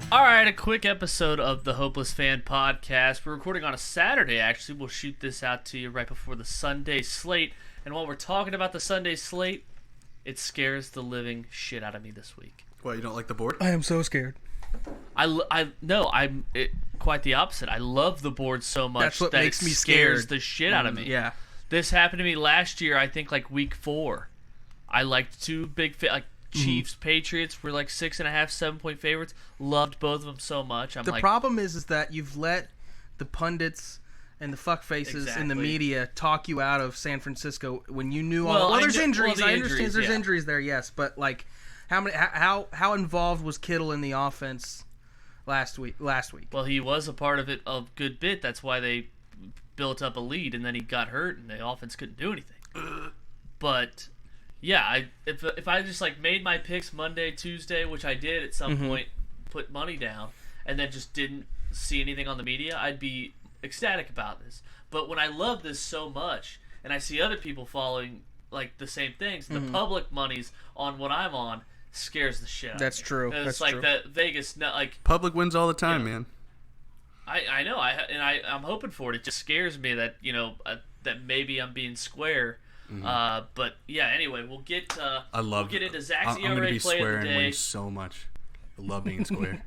All right, a quick episode of the Hopeless Fan Podcast. We're recording on a Saturday, actually. We'll shoot this out to you right before the Sunday slate. And while we're talking about the Sunday slate, it scares the living shit out of me this week. What, you don't like the board? I am so scared. I'm quite the opposite. I love the board so much That's what that makes it me scares scared. the shit out of me. Yeah. This happened to me last year, I think, like week 4. I liked two big, Chiefs, Patriots were like 6.5, 7-point favorites. Loved both of them so much. The problem is that you've let the pundits and the fuckfaces in the media talk you out of San Francisco when you knew there's injuries. I understand there's injuries there, yes, but like how involved was Kittle in the offense last week? Well, he was a part of it a good bit. That's why they built up a lead, and then he got hurt, and the offense couldn't do anything. But yeah, if I just like made my picks Monday, Tuesday, which I did at some point, put money down, and then just didn't see anything on the media, I'd be ecstatic about this. But when I love this so much, and I see other people following like the same things, the public money's on what I'm on scares the shit out of me. That's true. It's like that Vegas, like Public wins all the time, man. I know, I'm hoping for it. It just scares me that that maybe I'm being square. But yeah, anyway, we'll get into Zach's ERA I'm gonna be play square of the and day. win so much. I love being square.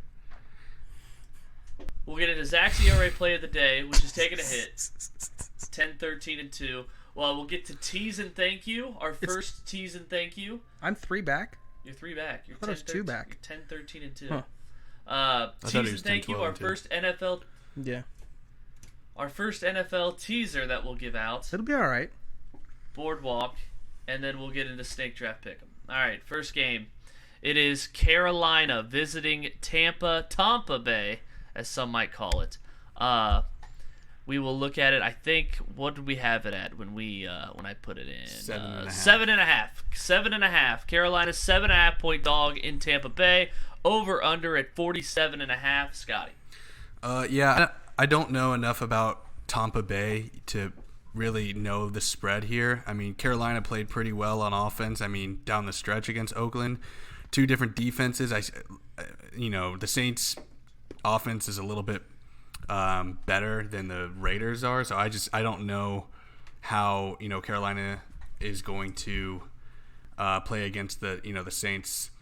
We'll get into Zach's ERA play of the day, which is taking a hit. 10-13-2. Well, we'll get to tease and thank you. Our first tease and thank you. I'm 3 back. You're 3 back. You're I thought I was 2 back. 10-13-2. Huh. Tease and thank you. Our first NFL. Yeah. Our first NFL teaser that we'll give out. It'll be all right. Boardwalk, and then we'll get into Snake Draft Pick'em. All right, first game. It is Carolina visiting Tampa Bay, as some might call it. We will look at it. I think, what did we have it at when I put it in? 7.5. 7.5. 7.5. Carolina's 7.5 point dog in Tampa Bay. Over under at 47.5. Scotty. Yeah, I don't know enough about Tampa Bay to really know the spread here. I mean, Carolina played pretty well on offense. I mean, down the stretch against Oakland, 2 different defenses. The Saints' offense is a little bit better than the Raiders are. So I don't know how Carolina is going to play against the Saints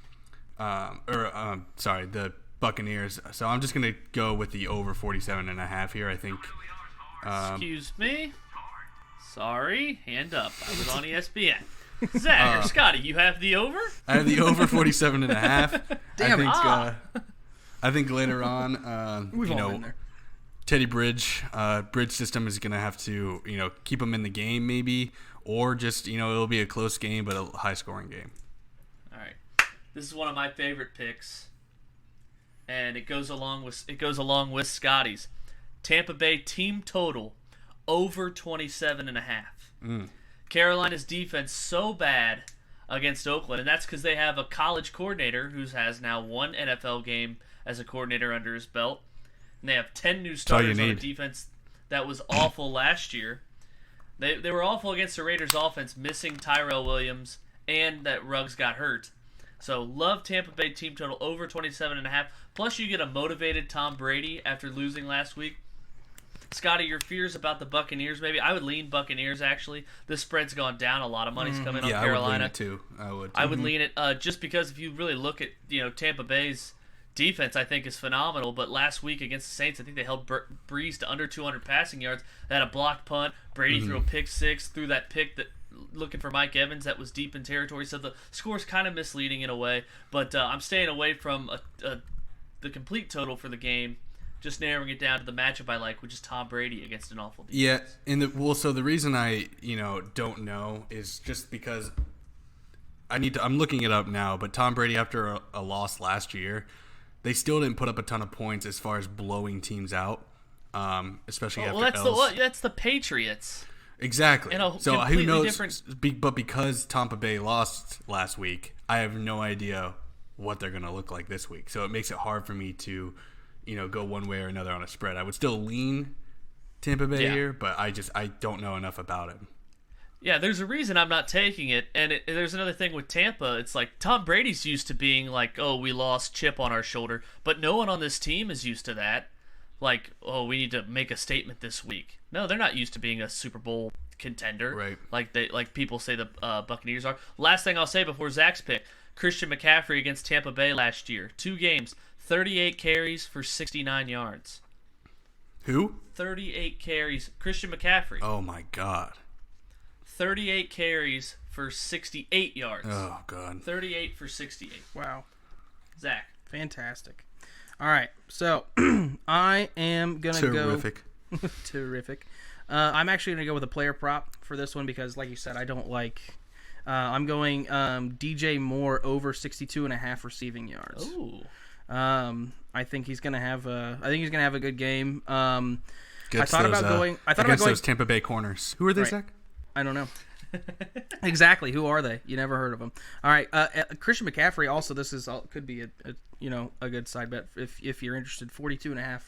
the Buccaneers. So I'm just gonna go with the over 47.5 here. I think. Excuse me. Sorry, hand up. I was on ESPN. Zach or Scotty, you have the over? I have the over 47.5. Damn it. I think later on, We've all been there. Teddy Bridge system is going to have to, keep him in the game maybe, or just, it'll be a close game but a high-scoring game. All right. This is one of my favorite picks, and it goes along with Scotty's. Tampa Bay team total over 27.5. Carolina's defense so bad against Oakland, and that's because they have a college coordinator who has now 1 NFL game as a coordinator under his belt. And they have 10 new starters on a defense that was awful last year. They were awful against the Raiders' offense, missing Tyrell Williams, and that Ruggs got hurt. So love Tampa Bay team total over 27.5. Plus you get a motivated Tom Brady after losing last week. Scotty, your fears about the Buccaneers, maybe? I would lean Buccaneers, actually. The spread's gone down. A lot of money's coming on Carolina. I would lean it, too. I would lean it just because if you really look at Tampa Bay's defense, I think, is phenomenal. But last week against the Saints, I think they held Breeze to under 200 passing yards. They had a blocked punt. Brady threw a pick 6, threw that pick that looking for Mike Evans that was deep in territory. So the score's kind of misleading in a way. But I'm staying away from the complete total for the game. Just narrowing it down to the matchup I like, which is Tom Brady against an awful defense. Yeah, so the reason I, don't know is just because I'm looking it up now, but Tom Brady, after a loss last year, they still didn't put up a ton of points as far as blowing teams out, especially after that's the Patriots. Exactly. So who knows? But because Tampa Bay lost last week, I have no idea what they're going to look like this week. So it makes it hard for me to go one way or another on a spread. I would still lean Tampa Bay here, but I don't know enough about him. Yeah, there's a reason I'm not taking it, and there's another thing with Tampa. It's like Tom Brady's used to being like, oh, we lost chip on our shoulder, but no one on this team is used to that. Like, oh, we need to make a statement this week. No, they're not used to being a Super Bowl contender, right? Like people say the Buccaneers are. Last thing I'll say before Zach's pick: Christian McCaffrey against Tampa Bay last year, 2 games, 38 carries for 69 yards. Who? 38 carries, Christian McCaffrey. Oh my God. 38 carries for 68 yards. Oh, God. 38 for 68. Wow. Zach. Fantastic. All right. So, I am going to go... Terrific. I'm actually going to go with a player prop for this one because, like you said, I don't like... I'm going DJ Moore over 62.5 receiving yards. Ooh. I think he's going to have a good game. I thought about going those Tampa Bay corners. Who are they, Zach? I don't know. Exactly. Who are they? You never heard of them. All right. Christian McCaffrey. Also, could be a good side bet if you're interested. 42.5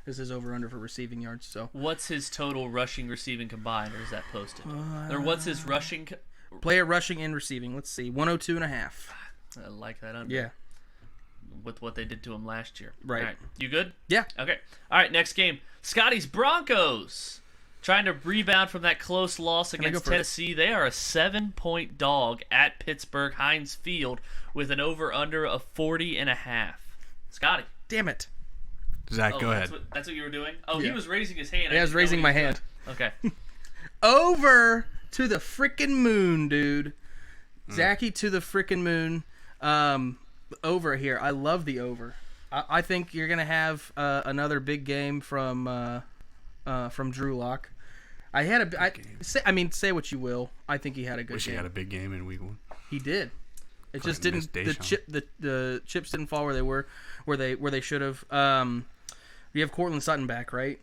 is his over under for receiving yards. So what's his total rushing, receiving combined, or is that posted? Or what's his rushing? Player rushing and receiving. Let's see. 102.5. I like that under. Yeah. With what they did to him last year. Right. All right. You good? Yeah. Okay. All right. Next game. Scotty's Broncos. Trying to rebound from that close loss against Tennessee. They are a 7-point dog at Pittsburgh Heinz Field with an over-under of 40.5. Scotty. Damn it. Zach, go ahead. That's what you were doing? Oh, yeah. He was raising his hand. I was raising my hand. Okay. Over to the frickin' moon, dude. Zachy to the frickin' moon. Over here. I love the over. I think you're going to have another big game from Drew Lock. Say what you will. I think he had a good game. Wish he had a big game in week 1. He did. It just didn't. The chips didn't fall where they should have. You have Cortland Sutton back, right?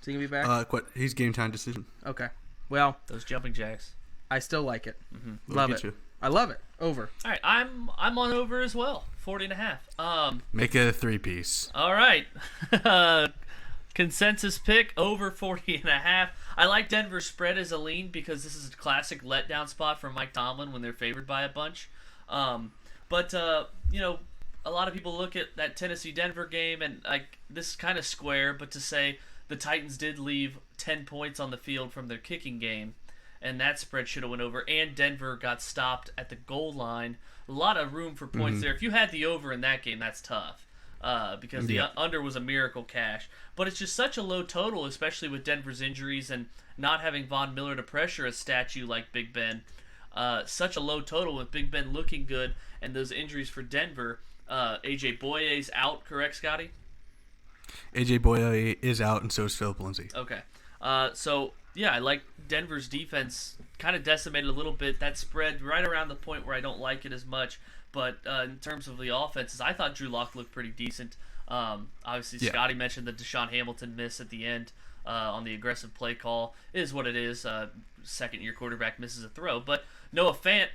Is he gonna be back? He's game time decision. Okay. Well, those jumping jacks. I still like it. Mm-hmm. Love it. I love it. Over. All right, I'm on over as well. 40.5. Make it a 3-piece. All right. Consensus pick over 40.5. I like Denver's spread as a lean because this is a classic letdown spot for Mike Tomlin when they're favored by a bunch. But a lot of people look at that Tennessee-Denver game and like this is kind of square, but to say the Titans did leave 10 points on the field from their kicking game, and that spread should have went over, and Denver got stopped at the goal line. A lot of room for points there. If you had the over in that game, that's tough. Because the under was a miracle cash. But it's just such a low total, especially with Denver's injuries and not having Von Miller to pressure a statue like Big Ben. Such a low total with Big Ben looking good and those injuries for Denver. A.J. Boye's out, correct, Scotty? A.J. Boye is out, and so is Philip Lindsay. Okay. I like Denver's defense kind of decimated a little bit. That spread right around the point where I don't like it as much. But in terms of the offenses, I thought Drew Lock looked pretty decent. Obviously, Scotty mentioned the Deshaun Hamilton miss at the end on the aggressive play call. It is what it is. Second-year quarterback misses a throw. But Noah Fant,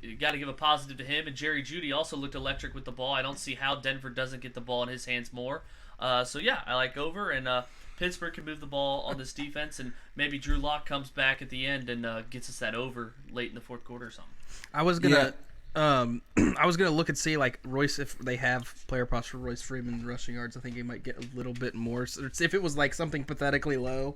you got to give a positive to him. And Jerry Jeudy also looked electric with the ball. I don't see how Denver doesn't get the ball in his hands more. I like over. And Pittsburgh can move the ball on this defense. And maybe Drew Lock comes back at the end and gets us that over late in the fourth quarter or something. I was going to... I was gonna look and see like Royce if they have player props for Royce Freeman's rushing yards. I think he might get a little bit more. So if it was like something pathetically low,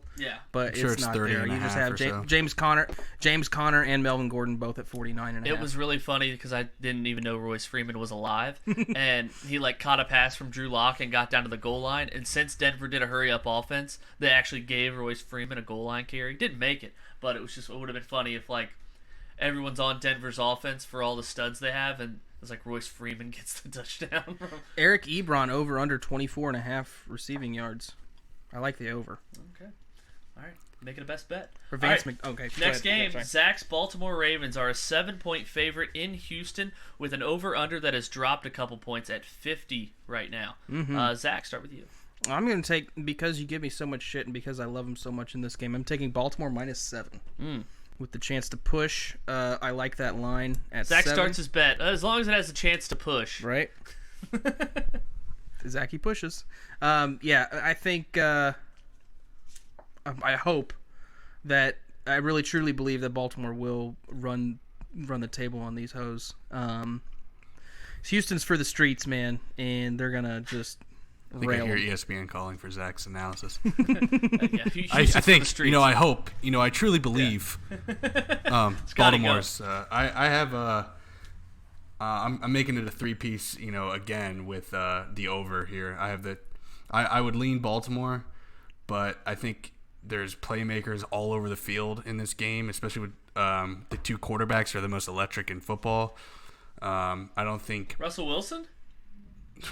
but it's not 30 there. and You a just half have or so. James Conner, and Melvin Gordon both at 49.5. It was really funny because I didn't even know Royce Freeman was alive, and he caught a pass from Drew Lock and got down to the goal line. And since Denver did a hurry up offense, they actually gave Royce Freeman a goal line carry. Didn't make it, but it would have been funny if everyone's on Denver's offense for all the studs they have, and it's like Royce Freeman gets the touchdown. Eric Ebron over under 24.5 receiving yards. I like the over. Okay. All right. Make it a best bet. Okay. Next game, Zach's Baltimore Ravens are a 7-point favorite in Houston with an over-under that has dropped a couple points at 50 right now. Mm-hmm. Zach, start with you. I'm going to take, because you give me so much shit and because I love him so much in this game, I'm taking Baltimore -7. With the chance to push. I like that line at Zach 7. starts his bet. As long as it has a chance to push. Right. Zachy pushes. I think I hope that I really truly believe that Baltimore will run the table on these hoes. Houston's for the streets, man, and they're gonna just rail. I hear ESPN calling for Zach's analysis. I think I hope I truly believe Baltimore's. I have I'm making it a 3-piece again with the over here. I have I would lean Baltimore, but I think there's playmakers all over the field in this game, especially with the two quarterbacks are the most electric in football. I don't think Russell Wilson.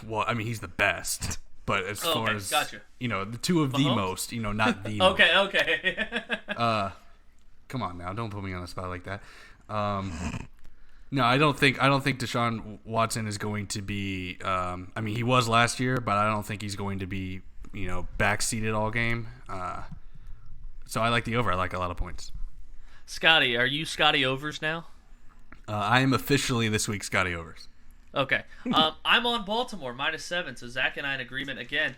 Well, I mean he's the best, but as far as gotcha. The two of the most, not the okay. Come on now, don't put me on the spot like that. No, I don't think Deshaun Watson is going to be. I mean, he was last year, but I don't think he's going to be backseated all game. So I like the over. I like a lot of points. Scotty, are you Scotty overs now? I am officially this week Scotty overs. Okay. I'm on Baltimore -7, so Zach and I in agreement again.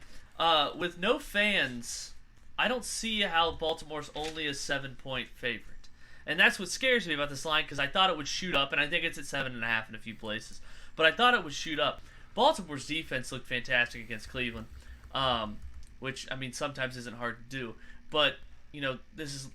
With no fans, I don't see how Baltimore's only a 7-point favorite. And that's what scares me about this line, because I thought it would shoot up, and I think it's at 7.5 in a few places. But I thought it would shoot up. Baltimore's defense looked fantastic against Cleveland, which, I mean, sometimes isn't hard to do. But,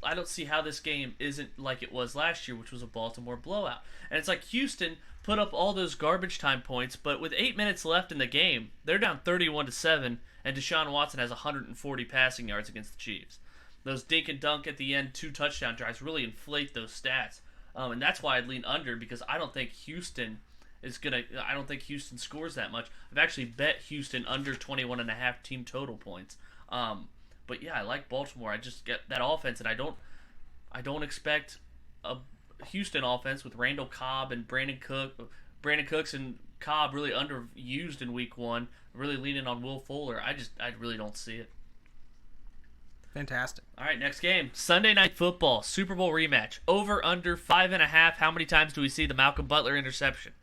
I don't see how this game isn't like it was last year, which was a Baltimore blowout. And it's like Houston put up all those garbage time points, but with 8 minutes left in the game, they're down 31-7, and Deshaun Watson has 140 passing yards against the Chiefs. Those dink and dunk at the end, 2 touchdown drives really inflate those stats. And that's why I'd lean under, because I don't think Houston scores that much. I've actually bet Houston under 21.5 team total points. But yeah, I like Baltimore. I just get that offense, and I don't expect a Houston offense with Randall Cobb and Brandon Cooks and Cobb really underused in week 1, really leaning on Will Fuller. I really don't see it. Fantastic. All right, next game. Sunday Night Football, Super Bowl rematch. Over, under, 5.5. How many times do we see the Malcolm Butler interception?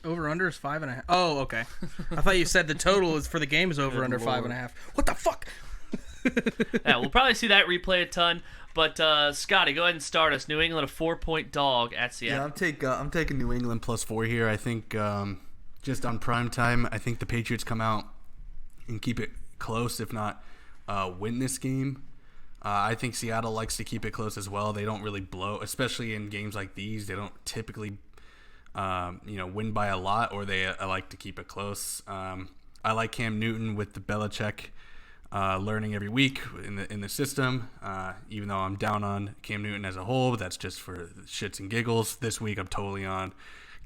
Over, under is 5.5. Oh, okay. I thought you said the total is for the game is over, under 5.5. What the fuck? Yeah, we'll probably see that replay a ton. But, Scotty, go ahead and start us. New England, a 4-point dog at Seattle. Yeah, I'm taking New England +4 here. I think just on prime time, I think the Patriots come out and keep it close, if not win this game. I think Seattle likes to keep it close as well. They don't really blow, especially in games like these. They don't typically, win by a lot, or they like to keep it close. I like Cam Newton with the Belichick learning every week in the system. Even though I'm down on Cam Newton as a whole, but that's just for shits and giggles. This week I'm totally on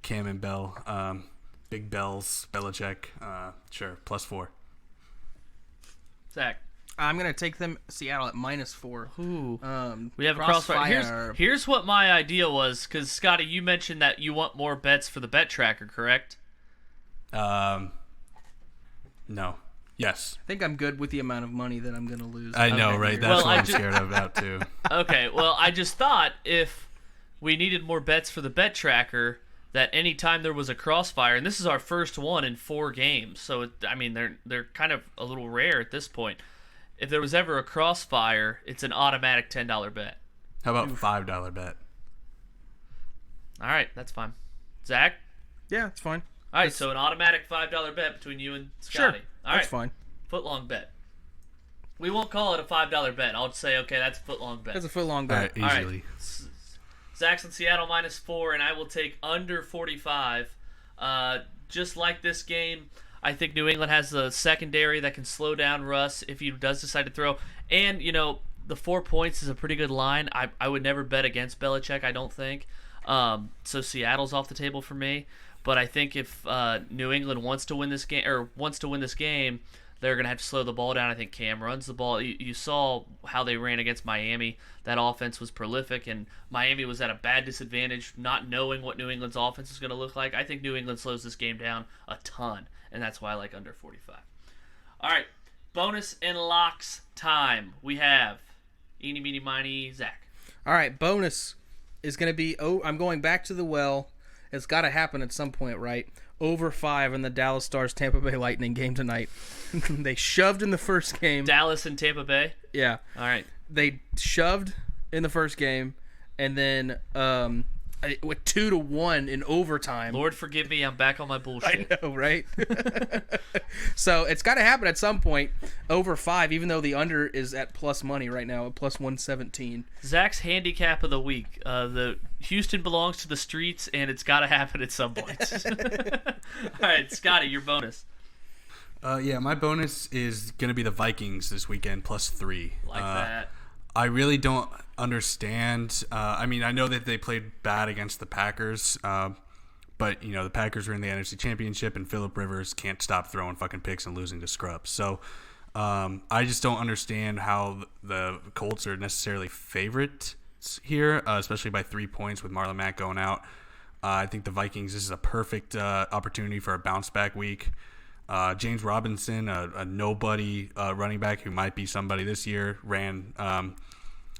Cam and Bell, Big Bells, Belichick. Sure, +4. Zach. I'm going to take them Seattle at -4. Ooh. We have a crossfire. Here's what my idea was, because, Scotty, you mentioned that you want more bets for the bet tracker, correct? No. Yes. I think I'm good with the amount of money that I'm going to lose. I know, right? That's what I'm scared about, too. Okay, well, I just thought if we needed more bets for the bet tracker, that any time there was a crossfire, and this is our first one in 4 games, so, they're kind of a little rare at this point. If there was ever a crossfire, it's an automatic $10 bet. How about $5 bet? All right, that's fine. Zach? Yeah, it's fine. All right, so an automatic $5 bet between you and Scotty. Sure, all right. That's fine. Footlong bet. We won't call it a $5 bet. I'll just say, okay, that's a footlong bet. That's a footlong bet. All right, easily. All right. Zach's in Seattle -4, and I will take under 45. Just like this game, I think New England has the secondary that can slow down Russ if he does decide to throw. And, the 4 points is a pretty good line. I would never bet against Belichick, I don't think. So Seattle's off the table for me. But I think if New England wants to win this game, they're going to have to slow the ball down. I think Cam runs the ball. You saw how they ran against Miami. That offense was prolific, and Miami was at a bad disadvantage not knowing what New England's offense is going to look like. I think New England slows this game down a ton, and that's why I like under 45. All right, bonus and locks time. We have eeny, meeny, miny, Zach. All right, bonus is going to be, I'm going back to the well. It's got to happen at some point, right? Over 5 in the Dallas Stars Tampa Bay Lightning game tonight. They shoved in the first game. Dallas and Tampa Bay? Yeah. All right. They shoved in the first game. and then with 2-1 in overtime. Lord forgive me, I'm back on my bullshit. I know, right? So it's got to happen at some point. Over 5, even though the under is at plus money right now, at plus 117. Zach's handicap of the week: the Houston belongs to the streets, and it's got to happen at some point. All right, Scotty, your bonus. My bonus is gonna be the Vikings this weekend plus 3. Like that. I really don't understand. I know that they played bad against the Packers, but the Packers were in the NFC Championship, and Phillip Rivers can't stop throwing fucking picks and losing to scrubs. So I just don't understand how the Colts are necessarily favorites here, especially by 3 points with Marlon Mack going out. I think the Vikings, this is a perfect opportunity for a bounce back week. James Robinson, a nobody running back who might be somebody this year,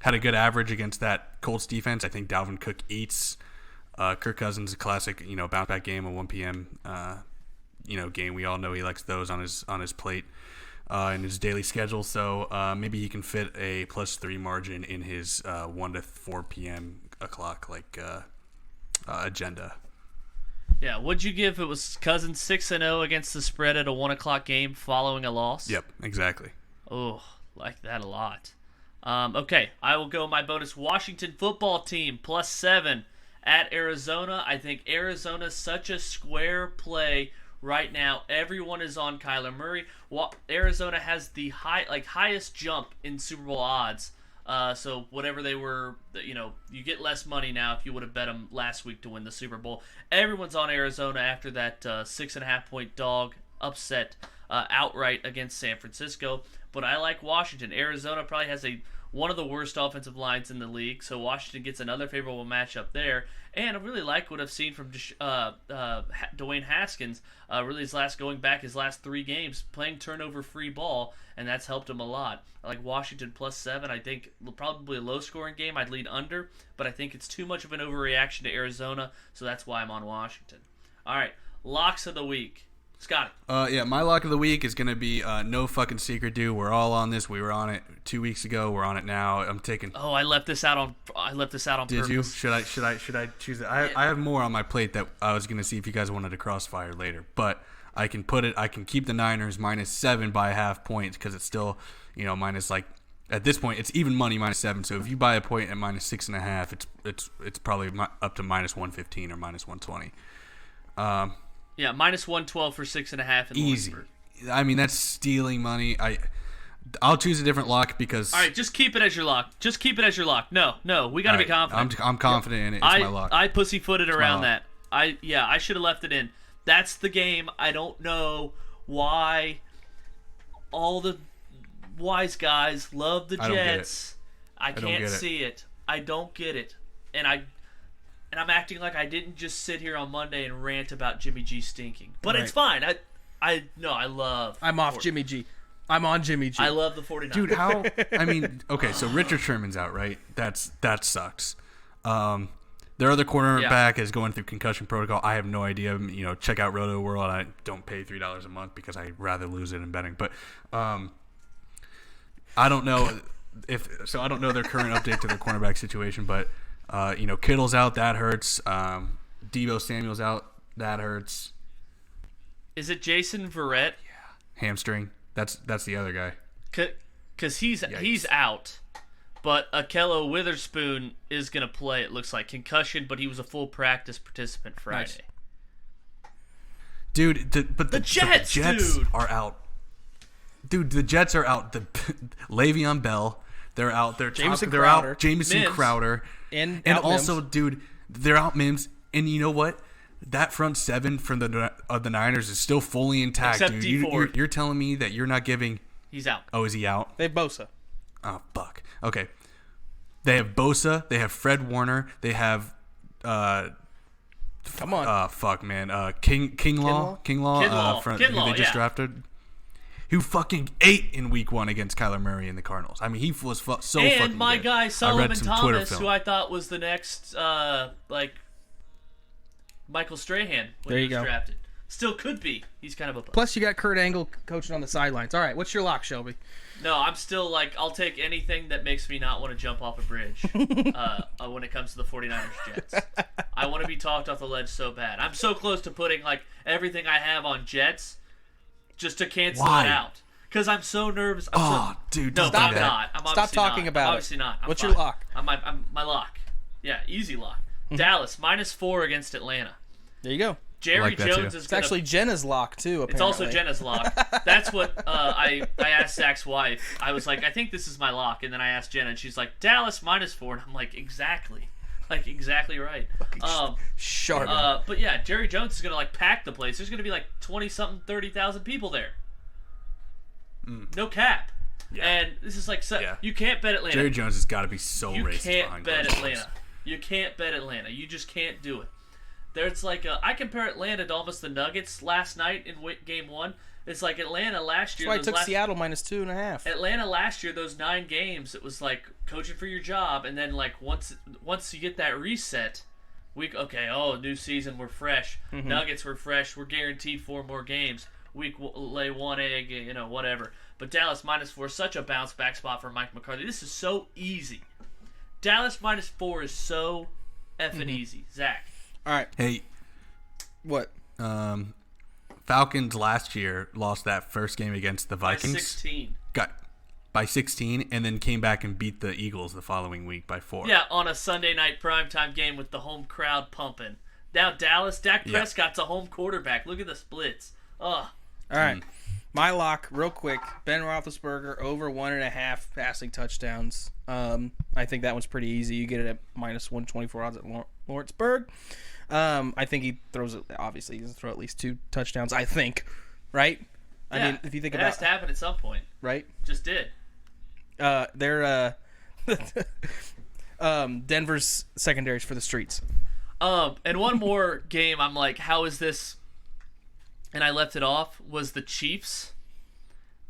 had a good average against that Colts defense. I think Dalvin Cook eats. Kirk Cousins, a classic, bounce back game, a 1 p.m. Game. We all know he likes those on his plate in his daily schedule. So maybe he can fit a plus 3 margin in his 1 to 4 p.m. o'clock agenda. Yeah, what'd you give? It was Cousins 6-0 against the spread at a 1 o'clock game following a loss? Yep, exactly. Oh, like that a lot. Okay, I will go my bonus. Washington football team plus 7 at Arizona. I think Arizona's such a square play right now. Everyone is on Kyler Murray. Arizona has the highest jump in Super Bowl odds. So whatever they were, you get less money now if you would have bet them last week to win the Super Bowl. Everyone's on Arizona after that 6.5 point dog upset outright against San Francisco. But I like Washington. Arizona probably has one of the worst offensive lines in the league, so Washington gets another favorable matchup there. And I really like what I've seen from Dwayne Haskins. Really his last 3 games playing turnover-free ball, and that's helped him a lot. I like Washington plus 7. I think probably a low-scoring game. I'd lead under, but I think it's too much of an overreaction to Arizona, so that's why I'm on Washington. All right, locks of the week. Scotty. My lock of the week is going to be no fucking secret, dude. We're all on this. We were on it 2 weeks ago. We're on it now. I'm taking. Oh, I left this out on Did purpose. you? Should I choose it? I have more on my plate that I was going to see if you guys wanted to crossfire later, but I can keep the Niners minus 7 by half points because it's still, minus at this point it's even money minus 7. So if you buy a point at minus 6.5, it's probably up to minus 115 or minus 120. Yeah, minus 112 for 6.5 in easy. Lawrenceburg. That's stealing money. I'll choose a different lock because. All right, just keep it as your lock. No, we got to be confident. I'm confident in it. It's my lock. I pussyfooted around that. I should have left it in. That's the game. I don't know why all the wise guys love the Jets. I can't see it. I don't get it. And I'm acting like I didn't just sit here on Monday and rant about Jimmy G stinking. But It's fine. I'm off Jimmy G. I'm on Jimmy G. I love the 49ers. Dude, how? Okay, so Richard Sherman's out, right? That sucks. Their other cornerback is going through concussion protocol. I have no idea. Check out Roto World. I don't pay $3 a month because I'd rather lose it in betting. But I don't know I don't know their current update to their cornerback situation, but Kittle's out, that hurts. Deebo Samuel's out, that hurts. Is it Jason Verrett? Yeah, hamstring. That's the other guy. Because he's out, but Akello Witherspoon is gonna play. It looks like concussion, but he was a full practice participant Friday. Nice. Dude, the Jets dude. Are out. Dude, the Jets are out. The Le'Veon Bell, they're out. They're out. Jamison Crowder. And also, Mims. Dude, they're out Mims. And you know what? That front seven from the Niners is still fully intact, except dude. You're telling me that you're not giving... He's out. Oh, is he out? They have Bosa. Oh, fuck. Okay. They have Bosa. They have Fred Warner. They have... Come on. Fuck, man. Kinlaw, who they just drafted. Who fucking ate in week 1 against Kyler Murray and the Cardinals. I mean, he was so fucking good. And my guy Solomon Thomas, who I thought was the next, Michael Strahan when he was drafted. Still could be. He's kind of a bust. Plus, you got Kurt Angle coaching on the sidelines. All right, what's your lock, Shelby? No, I'm still like, I'll take anything that makes me not want to jump off a bridge when it comes to the 49ers Jets. I want to be talked off the ledge so bad. I'm so close to putting like everything I have on Jets just to cancel it out. Because I'm so nervous. Dude, no, stop I'm not. I'm Stop talking not. about I'm obviously not. What's fine. your lock? I'm my lock. Yeah, easy lock. Dallas -4 against Atlanta. There you go. Jerry like that Jones too. is It's actually Jenna's lock, too, apparently. It's also Jenna's lock. That's what I asked Zach's wife. I was like, I think this is my lock. And then I asked Jenna, and she's like, Dallas -4. And I'm like, exactly. Like, exactly right. Sharp. But yeah, Jerry Jones is going to, like, pack the place. There's going to be, like, 20-something, 30,000 people there. No cap. Yeah. And this is like, you can't bet Atlanta. Jerry Jones has got to be so racist. You can't behind bet those Atlanta. doors. You can't bet Atlanta. You just can't do it. There's like I compare Atlanta to almost the Nuggets last night in Game 1. It's like Atlanta last year. That's why I took Seattle -2.5. Atlanta last year, those 9 games, it was like coaching for your job, and then like once you get that reset, new season, we're fresh. Nuggets were fresh. We're guaranteed 4 more games. Lay 1 egg, whatever. But Dallas -4, such a bounce back spot for Mike McCarthy. This is so easy. Dallas -4 is so effing easy. Zach. All right. Hey. What? Falcons last year lost that first game against the Vikings. By 16. By 16, and then came back and beat the Eagles the following week by 4. Yeah, on a Sunday night primetime game with the home crowd pumping. Now Dallas, Dak Prescott's a home quarterback. Look at the splits. Ugh. All right. My lock, real quick, Ben Roethlisberger over 1.5 passing touchdowns. I think that one's pretty easy. You get it at -124 odds at Lawrenceburg. I think he throws it. Obviously, he's going to throw at least 2 touchdowns, I think. Right? Yeah, I mean, if you think it about has to happen at some point. Right? Just did. They're Denver's secondaries for the streets. And one more game, I'm like, how is this? And I left it off, was the Chiefs.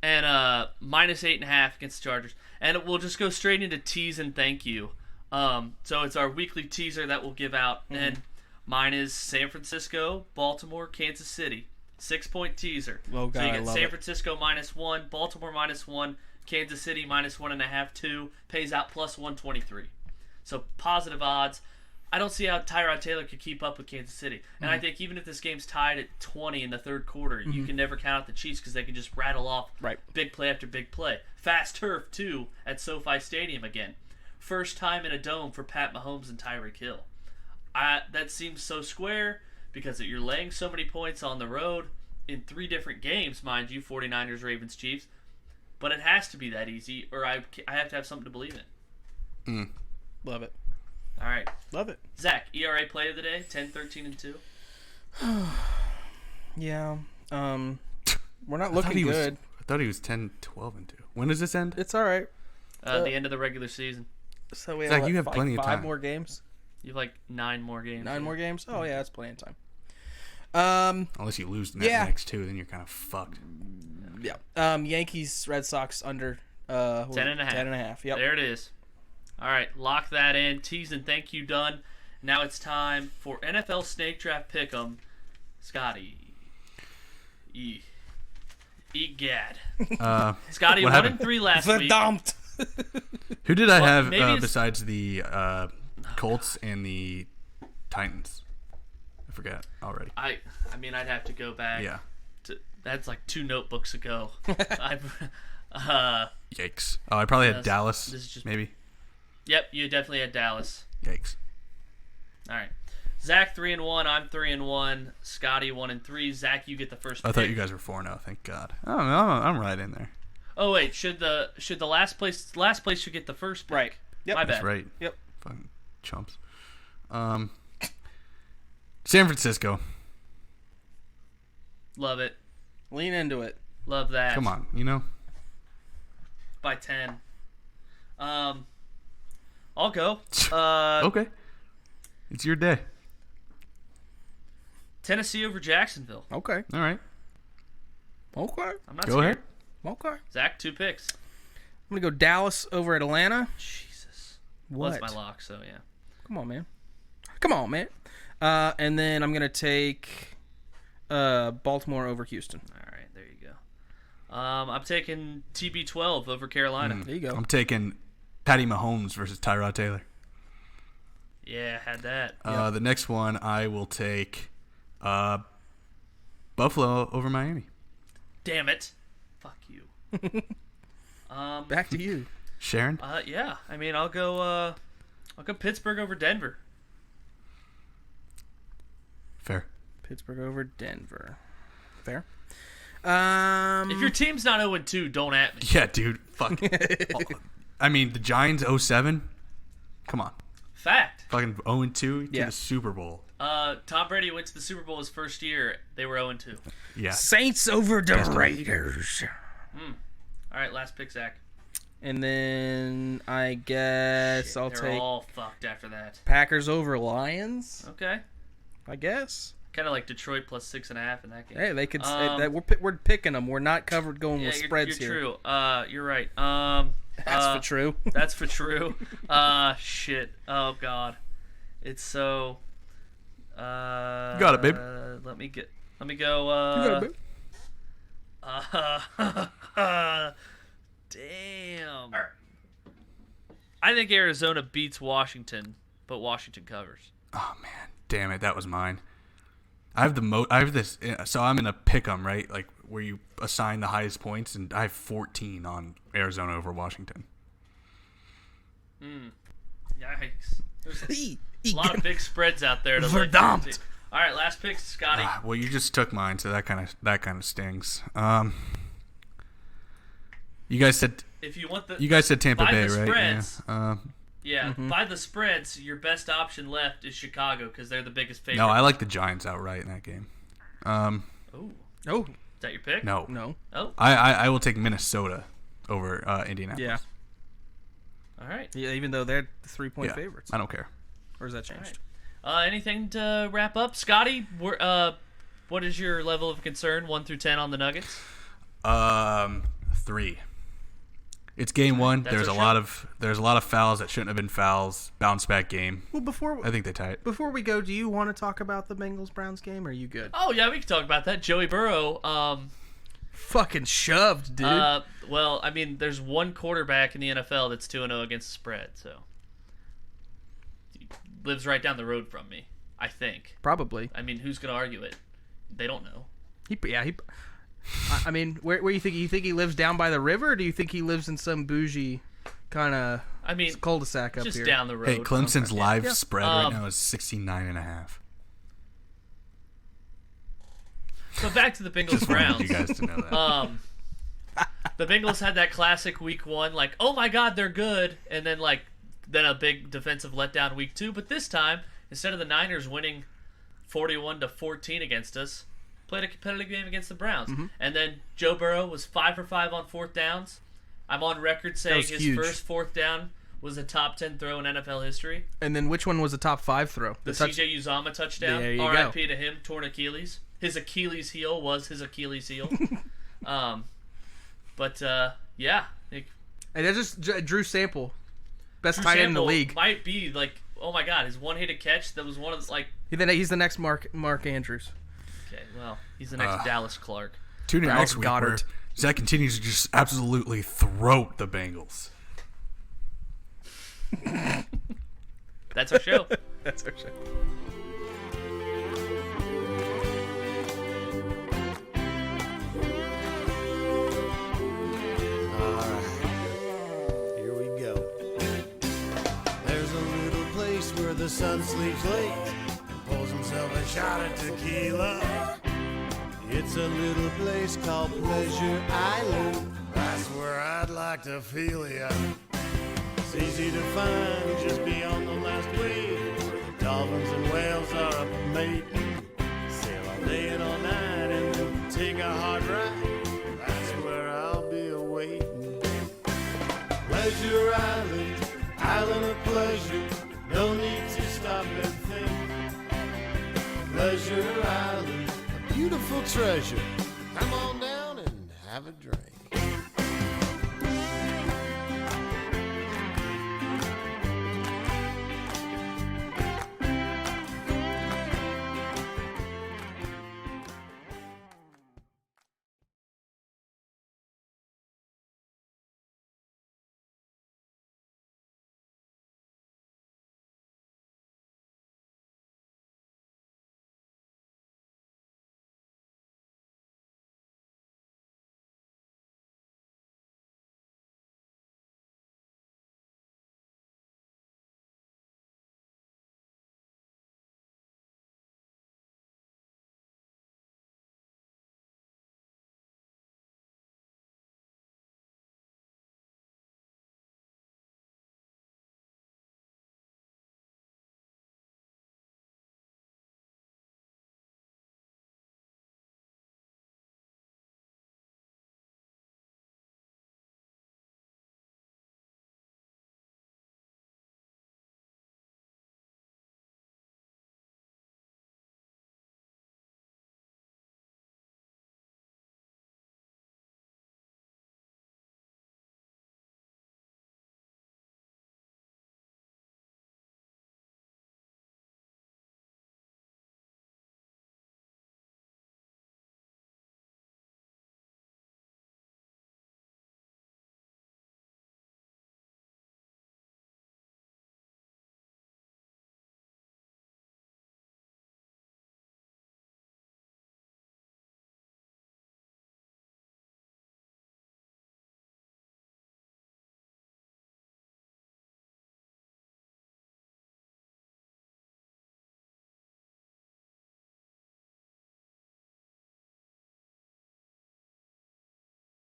And -8.5 against the Chargers. And we'll just go straight into tease and thank you. So it's our weekly teaser that we'll give out. And mine is San Francisco, Baltimore, Kansas City. 6-point teaser. Oh, God, so you I get love San it. Francisco -1, Baltimore -1, Kansas City -1.5, 2. Pays out +123. So positive odds. I don't see how Tyrod Taylor could keep up with Kansas City. And I think even if this game's tied at 20 in the third quarter, you can never count out the Chiefs because they can just rattle off big play after big play. Fast turf, too, at SoFi Stadium again. First time in a dome for Pat Mahomes and Tyreek Hill. That seems so square because you're laying so many points on the road in 3 different games, mind you, 49ers, Ravens, Chiefs. But it has to be that easy, or I have to have something to believe in. Love it. All right. Love it. Zach, ERA play of the day, 10, 13, and 2. Yeah. We're not looking good. I thought he was 10, 12, and 2. When does this end? It's all right. The end of the regular season. So we Zach, have, you have plenty of 5 time. more games. You have like 9 more games. 9 more games? Oh, yeah, that's plenty of time. Unless you lose the next 2, then you're kind of fucked. Yeah. Yankees, Red Sox under 10.5. 10.5. Yep. There it is. All right, lock that in. Tease and thank you done. Now it's time for NFL Snake Draft Pick'em. Scotty. Egad. Scotty, 1-3 last week. Verdamt. Who did I have besides the Colts and the Titans? I forgot already. I mean, I'd have to go back. Yeah. That's like 2 notebooks ago. Yikes. Oh, I probably had Dallas, maybe. Yep, you definitely had Dallas. Yikes. All right. Zach 3-1, I'm 3-1, Scotty 1-3. Zach, you get the first pick. I thought you guys were 4-0. Thank God. Oh, I'm right in there. Oh wait, should the last place should get the first pick? Right. Yep. My bad. That's right. Yep. Fucking chumps. San Francisco. Love it. Lean into it. Love that. Come on, you know. By 10. I'll go. Okay. It's your day. Tennessee over Jacksonville. Okay. All right. Okay. I'm not Go scared. ahead. Okay. Zach, 2 picks. I'm going to go Dallas over Atlanta. Jesus. What? That's my lock, so yeah. Come on, man. And then I'm going to take Baltimore over Houston. All right, there you go. I'm taking TB12 over Carolina. There you go. I'm taking Patty Mahomes versus Tyrod Taylor. Yeah, had that. The next one, I will take Buffalo over Miami. Damn it. Fuck you. Back to you. Sharon? Yeah. I mean, I'll go Pittsburgh over Denver. Fair. Pittsburgh over Denver. Fair. If your team's not 0-2, don't at me. Yeah, dude. Fuck. I mean, the Giants 0-7. Come on. Fact. Fucking 0-2 to the Super Bowl. Tom Brady went to the Super Bowl his first year. They were 0-2. Yeah. Saints over the Raiders. All right, last pick, Zach. And then I guess I'll they're take all fucked after that. Packers over Lions. Okay. I guess. Kind of like Detroit plus 6.5 in that game. Hey, they could. We're picking them. We're not covered going with spreads you're here. True. You're right. That's for true. That's for true. Shit. Oh God. It's so. You got it, babe. Let me go. You got it, babe. Damn. I think Arizona beats Washington, but Washington covers. Oh man, damn it, that was mine. I have this. So I'm in a Pickem, right? Like where you assign the highest points, and I have 14 on Arizona over Washington. Yikes! There's a lot of big spreads out there to look at. All right, last pick, Scotty. Well, you just took mine, so that kind of stings. You guys said if you want you guys said Tampa Bay, the right? Spreads, yeah. By the spreads, your best option left is Chicago because they're the biggest favorite. No, I like the Giants outright in that game. Oh, is that your pick? No. Oh, I will take Minnesota over Indianapolis. Yeah. All right. Yeah, even though they're the 3-point favorites. I don't care. Or has that changed? Anything to wrap up, Scotty? What is your level of concern, 1 through 10, on the Nuggets? 3. It's game one. That's There's a lot of fouls that shouldn't have been fouls. Bounce back game. Well, I think they tie it. Before we go, do you want to talk about the Bengals-Browns game? Or are you good? Oh yeah, we can talk about that. Joey Burrow. Fucking shoved, dude. Well, I mean, there's one quarterback in the NFL that's 2-0 against the spread, so he lives right down the road from me. I think. Probably. I mean, who's gonna argue it? They don't know. I mean, where you think he lives down by the river, or do you think he lives in some bougie kind of cul-de-sac up just here? Down the road. Hey, Clemson's live spread right now is 69.5. So back to the Bengals Browns. You guys to know that. The Bengals had that classic week 1, like, oh my God, they're good, and then a big defensive letdown week 2. But this time, instead of the Niners winning 41-14 against us, played a competitive game against the Browns. Mm-hmm. And then Joe Burrow was 5 for 5 on 4th downs. I'm on record saying his first 4th down was a top 10 throw in NFL history. And then which one was a top 5 throw? The CJ Uzomah touchdown. There you R.I.P. to him, torn Achilles. His Achilles heel was his Achilles heel. Yeah. And that's just Drew Sample. Best tight end in the league. Might be oh my God, his one-handed catch, that was one of the, He's the next Mark Andrews. Okay, well, he's the next Dallas Clark. Tune in next week where Goddard. Zach continues to just absolutely throat the Bengals. That's our show. That's our show. Here we go. There's a little place where the sun sleeps late and pulls himself a shot of tequila. It's a little place called Pleasure Island. That's where I'd like to feel ya. It's easy to find just beyond the last wave, where the dolphins and whales are up mating. Sail all day and all night and then take a hard ride. That's where I'll be awaiting. Pleasure Island, island of pleasure. No need to stop and think. Pleasure Island, a beautiful treasure. Come on down and have a drink.